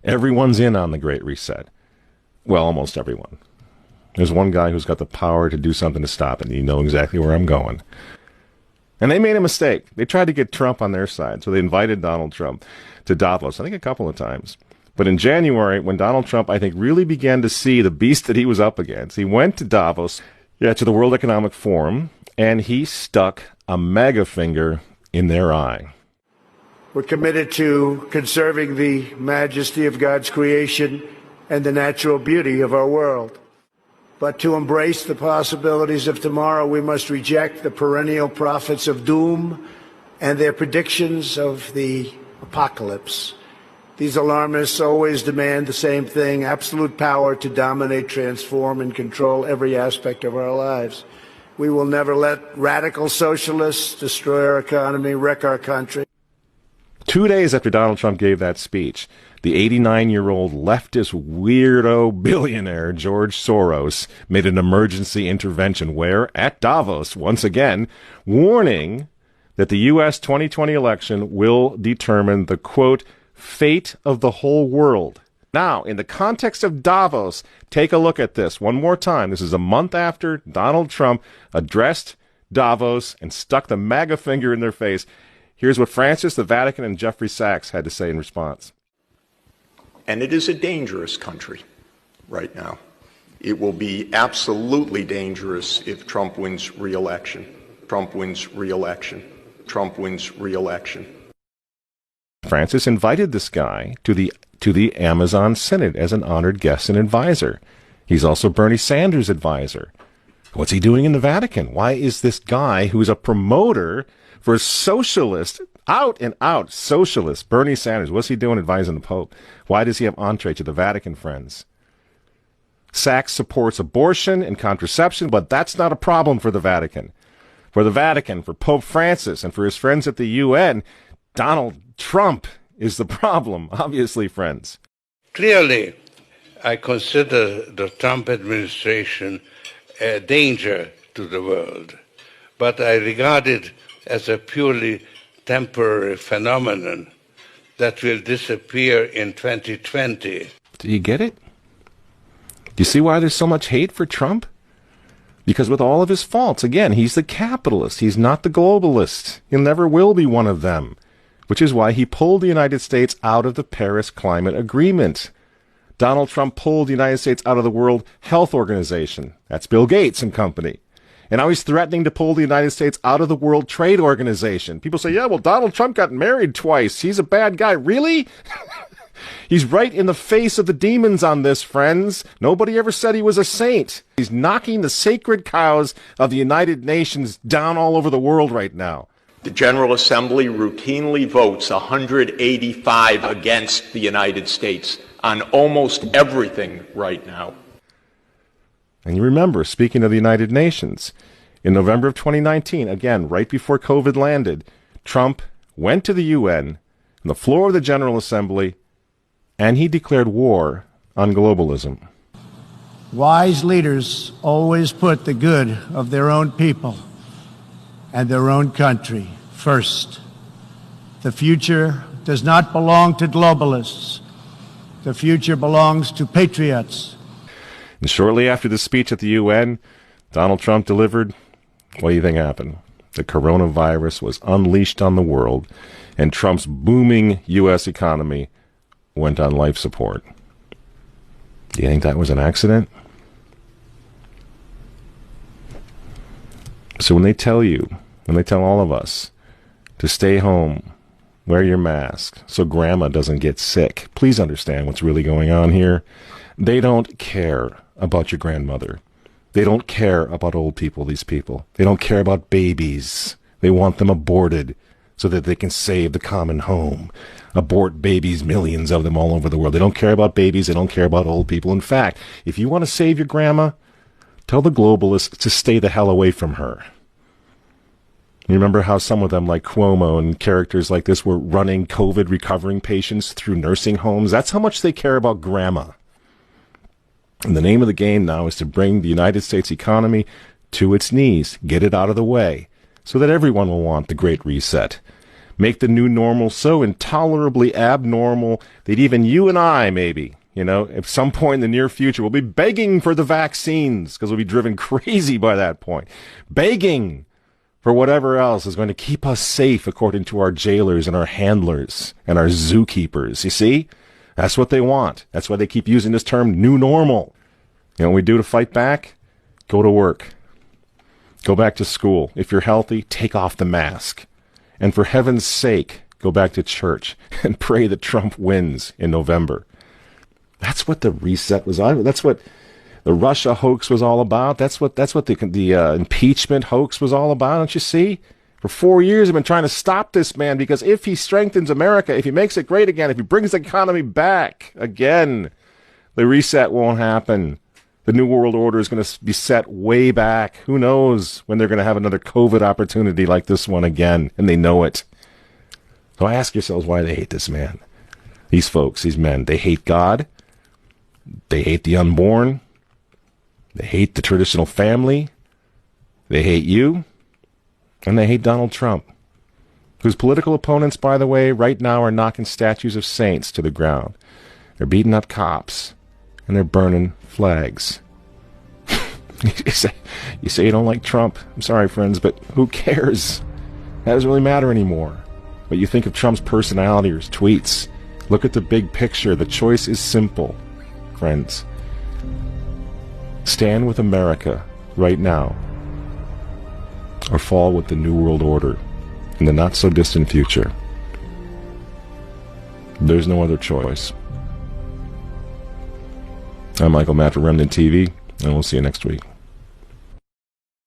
Everyone's in on the Great Reset. Well, almost everyone. There's one guy who's got the power to do something to stop it, and you know exactly where I'm going. And they made a mistake. They tried to get Trump on their side, so they invited Donald Trump to Davos, I think a couple of times. But in January, when Donald Trump, I think, really began to see the beast that he was up against, he went to Davos, to the World Economic Forum, and he stuck a mega finger in their eye. We're committed to conserving the majesty of God's creation and the natural beauty of our world. But to embrace the possibilities of tomorrow, we must reject the perennial prophets of doom and their predictions of the apocalypse. These alarmists always demand the same thing: absolute power to dominate, transform, and control every aspect of our lives. We will never let radical socialists destroy our economy, wreck our country. 2 days after Donald Trump gave that speech, the 89-year-old leftist weirdo billionaire George Soros made an emergency intervention where, at Davos, once again, warning that the U.S. 2020 election will determine the, quote, fate of the whole world. Now, in the context of Davos, take a look at this one more time. This is a month after Donald Trump addressed Davos and stuck the MAGA finger in their face. Here's what Francis, the Vatican, and Jeffrey Sachs had to say in response. And it is a dangerous country right now. It will be absolutely dangerous if Trump wins re-election. Trump wins re-election. Trump wins re-election. Francis invited this guy to the Amazon Synod as an honored guest and advisor. He's also Bernie Sanders' advisor. What's he doing in the Vatican? Why is this guy who's a promoter for socialist, out and out socialist, Bernie Sanders, what's he doing advising the Pope? Why does he have entree to the Vatican, friends? Sachs supports abortion and contraception, but that's not a problem for the Vatican. For the Vatican, for Pope Francis, and for his friends at the UN, Donald Trump is the problem, obviously, friends. Clearly, I consider the Trump administration a danger to the world, but I regard it as a purely temporary phenomenon that will disappear in 2020. Do you get it? Do you see why there's so much hate for Trump? Because with all of his faults, again, he's the capitalist. He's not the globalist. He never will be one of them, which is why he pulled the United States out of the Paris Climate Agreement. Donald Trump pulled the United States out of the World Health Organization. That's Bill Gates and company. And now he's threatening to pull the United States out of the World Trade Organization. People say, yeah, well, Donald Trump got married twice. He's a bad guy. Really? He's right in the face of the demons on this, friends. Nobody ever said he was a saint. He's knocking the sacred cows of the United Nations down all over the world right now. The General Assembly routinely votes 185 against the United States on almost everything right now. And you remember, speaking of the United Nations, in November of 2019, again, right before COVID landed, Trump went to the UN, on the floor of the General Assembly, and he declared war on globalism. Wise leaders always put the good of their own people and their own country first. The future does not belong to globalists. The future belongs to patriots. And shortly after the speech at the UN, Donald Trump delivered, what do you think happened? The coronavirus was unleashed on the world, and Trump's booming U.S. economy went on life support. Do you think that was an accident? So when they tell all of us to stay home, wear your mask so grandma doesn't get sick, please understand what's really going on here. They don't care about your grandmother. They don't care about old people, these people. They don't care about babies. They want them aborted so that they can save the common home. Abort babies, millions of them all over the world. They don't care about babies. They don't care about old people. In fact, if you want to save your grandma, tell the globalists to stay the hell away from her. You remember how some of them, like Cuomo and characters like this, were running COVID recovering patients through nursing homes? That's how much they care about grandma. And the name of the game now is to bring the United States economy to its knees, get it out of the way, so that everyone will want the Great Reset. Make the new normal so intolerably abnormal that even you and I, maybe, at some point in the near future, will be begging for the vaccines because we'll be driven crazy by that point. Begging for whatever else is going to keep us safe according to our jailers and our handlers and our zookeepers. You see? That's what they want. That's why they keep using this term new normal. You know what we do to fight back? Go to work. Go back to school. If you're healthy, take off the mask. And for heaven's sake, go back to church and pray that Trump wins in November. That's what the reset was on. That's what the Russia hoax was all about. That's what the impeachment hoax was all about. Don't you see? For 4 years, I've been trying to stop this man because if he strengthens America, if he makes it great again, if he brings the economy back again, the reset won't happen. The New World Order is going to be set way back. Who knows when they're going to have another COVID opportunity like this one again, and they know it. So ask yourselves why they hate this man. These folks, these men, they hate God. They hate the unborn. They hate the traditional family. They hate you. And they hate Donald Trump, whose political opponents, by the way, right now are knocking statues of saints to the ground. They're beating up cops, and they're burning flags. You say you don't like Trump. I'm sorry, friends, but who cares? That doesn't really matter anymore. What you think of Trump's personality or his tweets. Look at the big picture. The choice is simple, friends. Stand with America right now, or fall with the New World Order in the not-so-distant future. There's no other choice. I'm Michael J.Matt for Remnant TV, and we'll see you next week.